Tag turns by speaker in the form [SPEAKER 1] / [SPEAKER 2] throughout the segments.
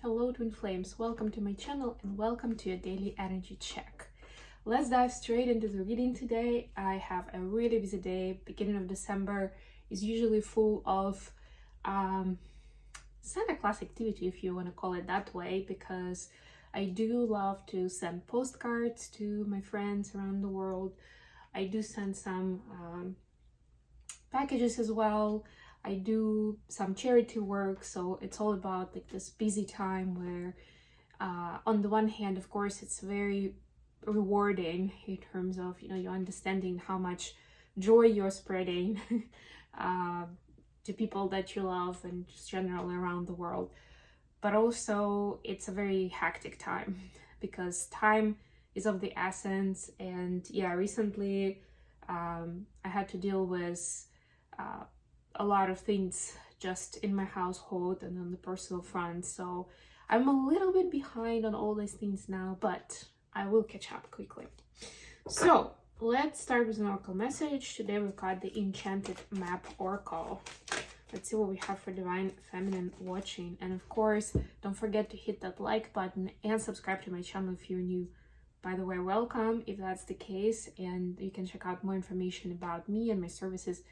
[SPEAKER 1] Hello twin flames, welcome to my channel and welcome to a daily energy check. Let's dive straight into the reading today. I have a really busy day. Beginning of December is usually full of Santa Claus activity, if you want to call it that way, because I do love to send postcards to my friends around the world. I do send some packages as well. I do some charity work, so it's all about like this busy time where on the one hand, of course, it's very rewarding in terms of, you're understanding how much joy you're spreading to people that you love and just generally around the world. But also it's a very hectic time because time is of the essence. And yeah, recently I had to deal with a lot of things just in my household and on the personal front, so I'm a little bit behind on all these things now, but I will catch up quickly. So let's start with an oracle message. Today we've got the Enchanted Map Oracle. Let's see what we have for Divine Feminine watching, and of course don't forget to hit that like button and subscribe to my channel if you're new. By the way, welcome if that's the case, and you can check out more information about me and my services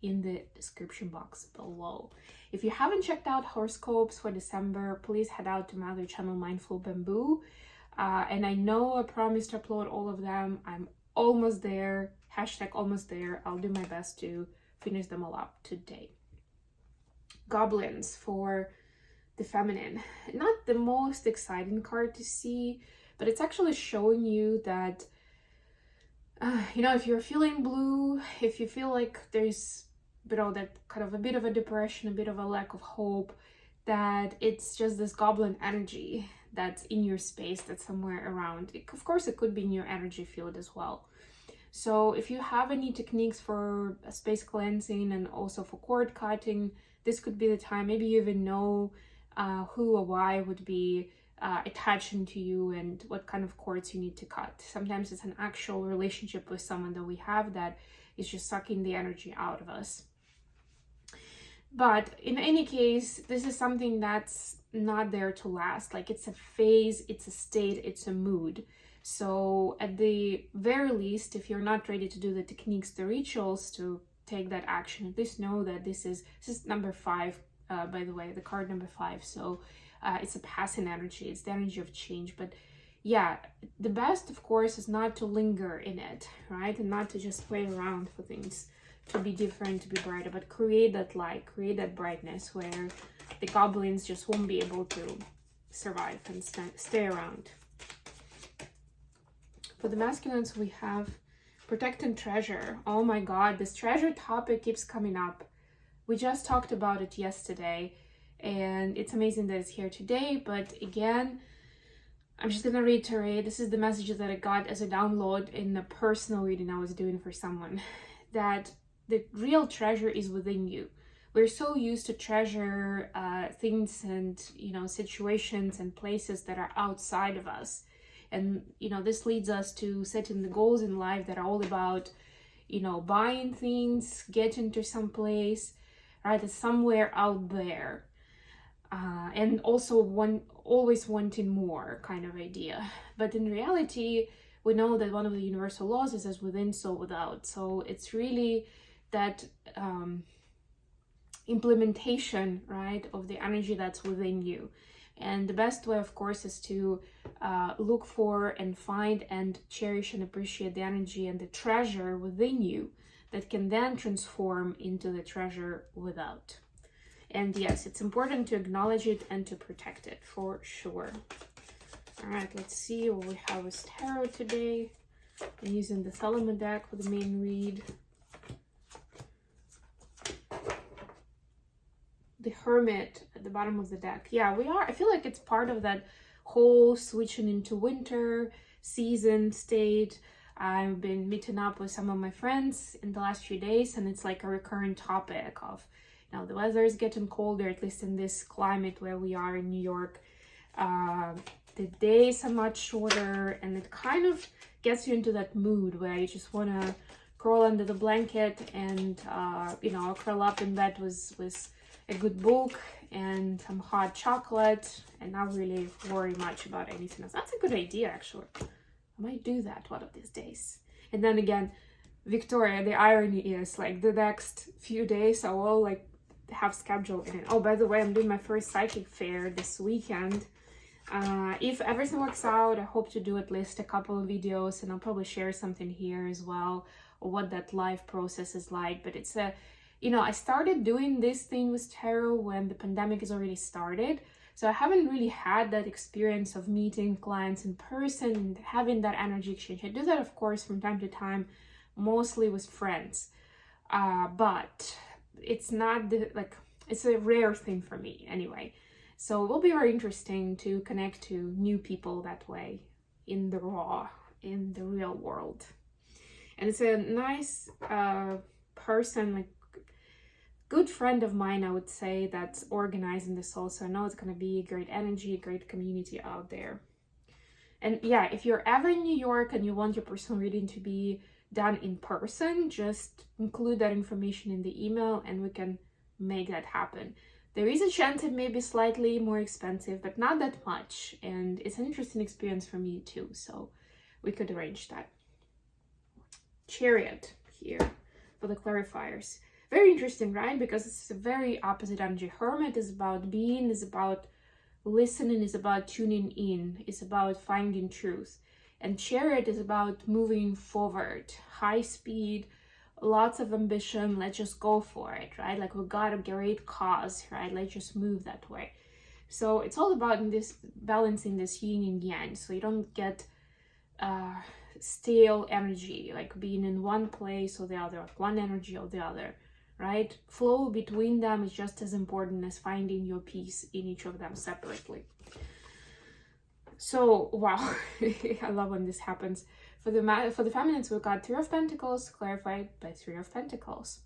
[SPEAKER 1] in the description box below. If you haven't checked out horoscopes for December, please head out to my other channel, Mindful Bamboo. And I know I promised to upload all of them. I'm almost there. Hashtag almost there. I'll do my best to finish them all up today. Goblins for the feminine. Not the most exciting card to see, but it's actually showing you that if you're feeling blue, if you feel like there's that kind of a bit of a depression, a bit of a lack of hope, that it's just this goblin energy that's in your space, that's somewhere around. Of course, it could be in your energy field as well. So if you have any techniques for space cleansing and also for cord cutting, this could be the time. Maybe you even know who or why would be attaching to you and what kind of cords you need to cut. Sometimes it's an actual relationship with someone that we have that is just sucking the energy out of us. But in any case, this is something that's not there to last. Like, it's a phase, it's a state, it's a mood. So at the very least, if you're not ready to do the techniques, the rituals to take that action, at least know that this is number 5, by the way, the card number 5. So it's a passing energy, it's the energy of change. But yeah, the best, of course, is not to linger in it, right? And not to just play around for things to be different, to be brighter, but create that light, create that brightness where the goblins just won't be able to survive and stay around. For the masculines, we have protect and treasure. Oh my god, this treasure topic keeps coming up. We just talked about it yesterday, and it's amazing that it's here today. But again, I'm just gonna reiterate, this is the message that I got as a download in the personal reading I was doing for someone, that the real treasure is within you. We're so used to treasure things and situations and places that are outside of us, and this leads us to setting the goals in life that are all about buying things, getting to some place, right? It's somewhere out there, and also always wanting more kind of idea. But in reality, we know that one of the universal laws is as within, so without. So it's really that implementation, right, of the energy that's within you. And the best way, of course, is to look for and find and cherish and appreciate the energy and the treasure within you that can then transform into the treasure without. And yes, it's important to acknowledge it and to protect it for sure. All right, let's see what we have with tarot today. I'm using the Thelema deck for the main read. The Hermit at the bottom of the deck. Yeah, I feel like it's part of that whole switching into winter season state. I've been meeting up with some of my friends in the last few days, and it's like a recurrent topic of, the weather is getting colder, at least in this climate where we are in New York. The days are much shorter, and it kind of gets you into that mood where you just want to crawl under the blanket and curl up in bed with a good book and some hot chocolate and not really worry much about anything else. That's a good idea, actually. I might do that one of these days. And then again, Victoria, the irony is like the next few days I will like have scheduled in it. Oh, by the way, I'm doing my first psychic fair this weekend. If everything works out, I hope to do at least a couple of videos, and I'll probably share something here as well, or what that live process is like. But it's a, I started doing this thing with tarot when the pandemic has already started. So I haven't really had that experience of meeting clients in person and having that energy exchange. I do that, of course, from time to time, mostly with friends. But it's not it's a rare thing for me anyway. So it will be very interesting to connect to new people that way in the real world. And it's a nice person, like good friend of mine, I would say, that's organizing this also. I know it's going to be a great energy, a great community out there. And yeah, if you're ever in New York and you want your personal reading to be done in person, just include that information in the email and we can make that happen. There is a chance it may be slightly more expensive, but not that much. And it's an interesting experience for me too, so we could arrange that. Chariot here for the clarifiers. Very interesting, right? Because it's a very opposite energy. Hermit is about being, is about listening, is about tuning in, is about finding truth. And Chariot is about moving forward, high speed, lots of ambition, let's just go for it, right? Like we got a great cause, right? Let's just move that way. So it's all about this balancing this yin and yang, so you don't get stale energy, like being in one place or the other, one energy or the other, right? Flow between them is just as important as finding your peace in each of them separately. So, wow, I love when this happens. For the feminines, we've got Three of Pentacles clarified by Three of Pentacles.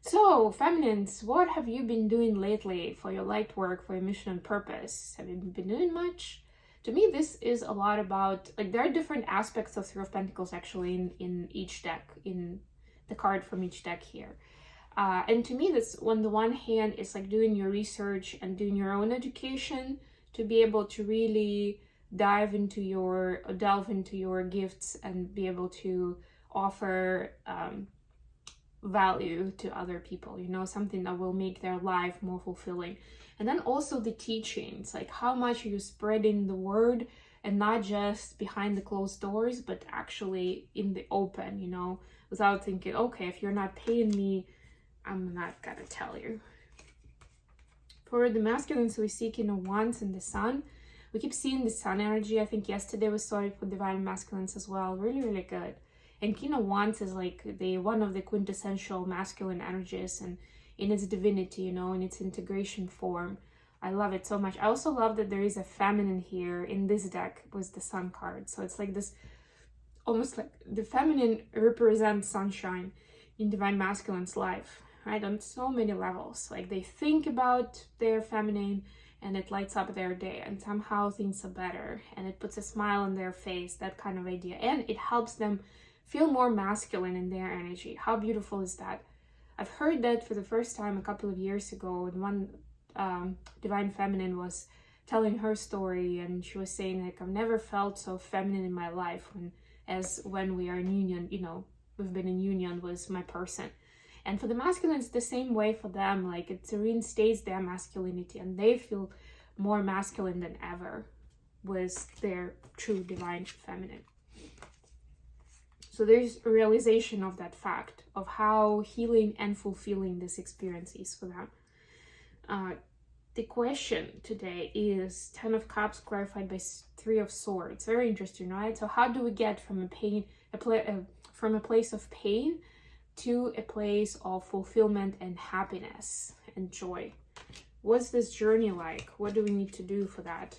[SPEAKER 1] So, feminines, what have you been doing lately for your light work, for your mission and purpose? Have you been doing much? To me, this is a lot about, like, there are different aspects of Three of Pentacles actually in each deck, in the card from each deck here. And to me, that's on the one hand, it's like doing your research and doing your own education to be able to really delve into your gifts and be able to offer value to other people, something that will make their life more fulfilling. And then also the teachings, like how much are you spreading the word, and not just behind the closed doors, but actually in the open, without thinking, okay, if you're not paying me, I'm not gonna tell you. For the masculines, we see King of Wands and the Sun. We keep seeing the Sun energy. I think yesterday we saw it for Divine Masculines as well. Really, really good. And King of Wands is like one of the quintessential masculine energies, and in its divinity, in its integration form. I love it so much. I also love that there is a feminine here in this deck with the Sun card. So it's like this, almost like the feminine represents sunshine in Divine Masculine's life, right? On so many levels. Like they think about their feminine and it lights up their day, and somehow things are better, and it puts a smile on their face, that kind of idea. And it helps them feel more masculine in their energy. How beautiful is that? I've heard that for the first time a couple of years ago, and one Divine Feminine was telling her story, and she was saying, like, I've never felt so feminine in my life as when we are in union, we've been in union with my person. And for the masculine, it's the same way for them. Like it reinstates their masculinity, and they feel more masculine than ever with their true Divine Feminine. So there's a realization of that fact, of how healing and fulfilling this experience is for them. The question today is 10 of Cups clarified by 3 of Swords. Very interesting, right? So how do we get from from a place of pain to a place of fulfillment and happiness and joy? What's this journey like? What do we need to do for that?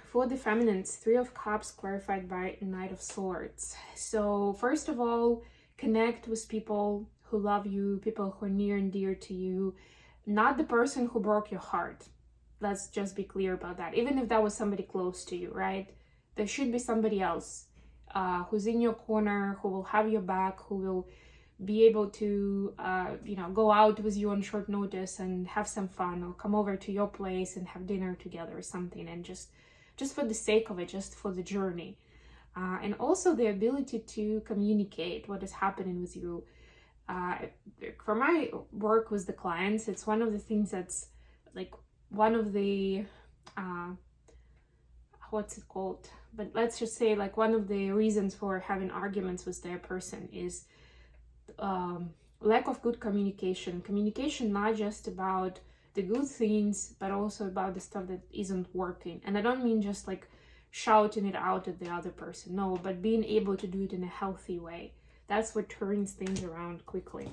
[SPEAKER 1] For the feminines, 3 of Cups clarified by Knight of Swords. So first of all, connect with people who love you, people who are near and dear to you, not the person who broke your heart. Let's just be clear about that. Even if that was somebody close to you, right? There should be somebody else who's in your corner, who will have your back, who will be able to, you know, go out with you on short notice and have some fun, or come over to your place and have dinner together or something, and just for the sake of it, just for the journey. And also the ability to communicate what is happening with you. For my work with the clients, it's one of the things that's like one of the, what's it called? But let's just say like one of the reasons for having arguments with their person is lack of good communication. Communication not just about the good things, but also about the stuff that isn't working. And I don't mean just like shouting it out at the other person, no, but being able to do it in a healthy way. That's what turns things around quickly.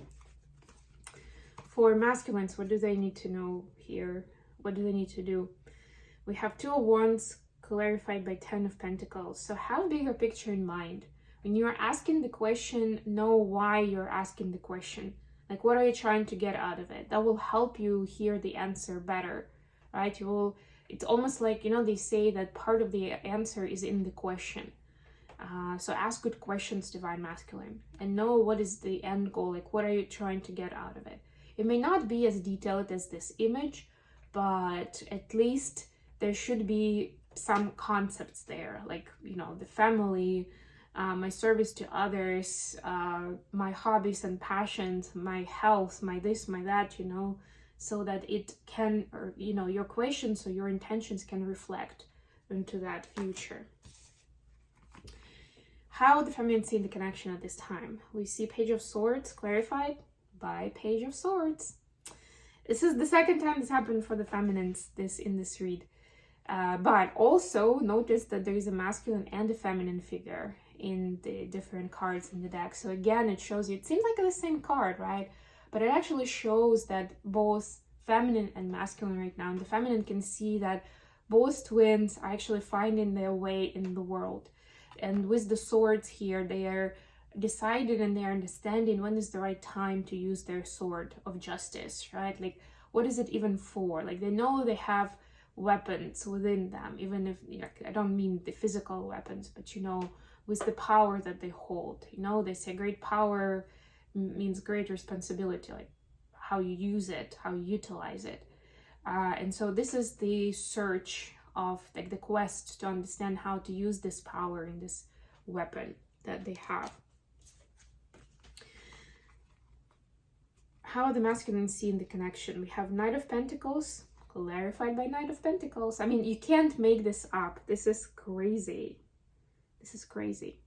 [SPEAKER 1] For masculines, what do they need to know here? What do they need to do? We have 2 of Wands clarified by 10 of Pentacles. So have a bigger picture in mind. When you're asking the question, know why you're asking the question. Like, what are you trying to get out of it? That will help you hear the answer better, right? It's almost like, you know, they say that part of the answer is in the question. So ask good questions, Divine Masculine, and know what is the end goal. Like, what are you trying to get out of it? It may not be as detailed as this image, but at least there should be some concepts there, like, you know, the family, my service to others, my hobbies and passions, my health, my this, my that, you know, so that it can, or, you know, your questions or your intentions can reflect into that future. How the feminine see the connection at this time? We see Page of Swords clarified by Page of Swords. This is the second time this happened for the feminines in this read. But also notice that there is a masculine and a feminine figure in the different cards in the deck. So again, it shows you, it seems like the same card, right? But it actually shows that both feminine and masculine right now, and the feminine can see that both twins are actually finding their way in the world. And with the swords here, they are decided and they're understanding when is the right time to use their sword of justice, right? Like, what is it even for? Like, they know they have weapons within them, even if, you know, I don't mean the physical weapons, but, you know, with the power that they hold. You know, they say great power means great responsibility, like how you use it, how you utilize it. And so this is the search of, like, the quest to understand how to use this power in this weapon that they have. How the masculine see in the connection? We have Knight of Pentacles clarified by Knight of Pentacles. I mean, you can't make this up. This is crazy. This is crazy.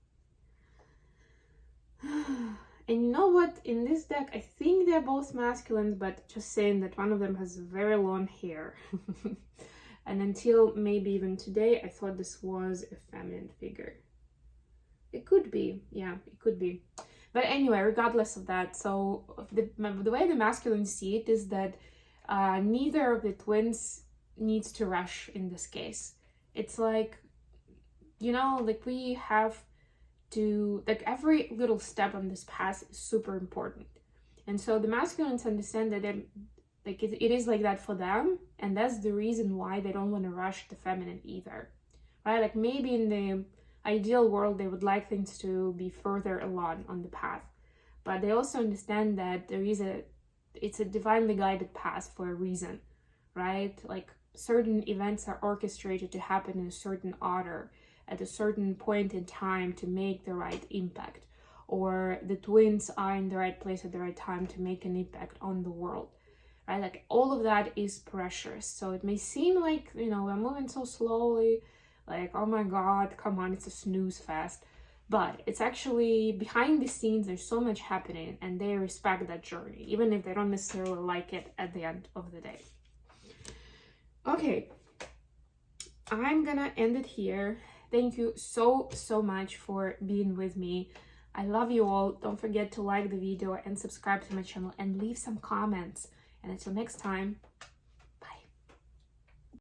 [SPEAKER 1] And you know what? In this deck, I think they're both masculines, but just saying that one of them has very long hair. And until maybe even today, I thought this was a feminine figure. It could be. Yeah, it could be. But anyway, regardless of that, so the way the masculine see it is that neither of the twins needs to rush in this case. It's like, you know, like, we have to, like, every little step on this path is super important. And so the masculines understand that it is like that for them, and that's the reason why they don't want to rush the feminine either, right? Like, maybe in the ideal world they would like things to be further along on the path, but they also understand that it's a divinely guided path for a reason, right? Like, certain events are orchestrated to happen in a certain order at a certain point in time to make the right impact, or the twins are in the right place at the right time to make an impact on the world, right? Like, all of that is precious. So it may seem like, you know, we're moving so slowly, like, oh my god, come on, it's a snooze fest. But it's actually behind the scenes, there's so much happening, and they respect that journey, even if they don't necessarily like it at the end of the day. Okay, I'm gonna end it here. Thank you so much for being with me. I love you all. Don't forget to like the video and subscribe to my channel and leave some comments. And until next time,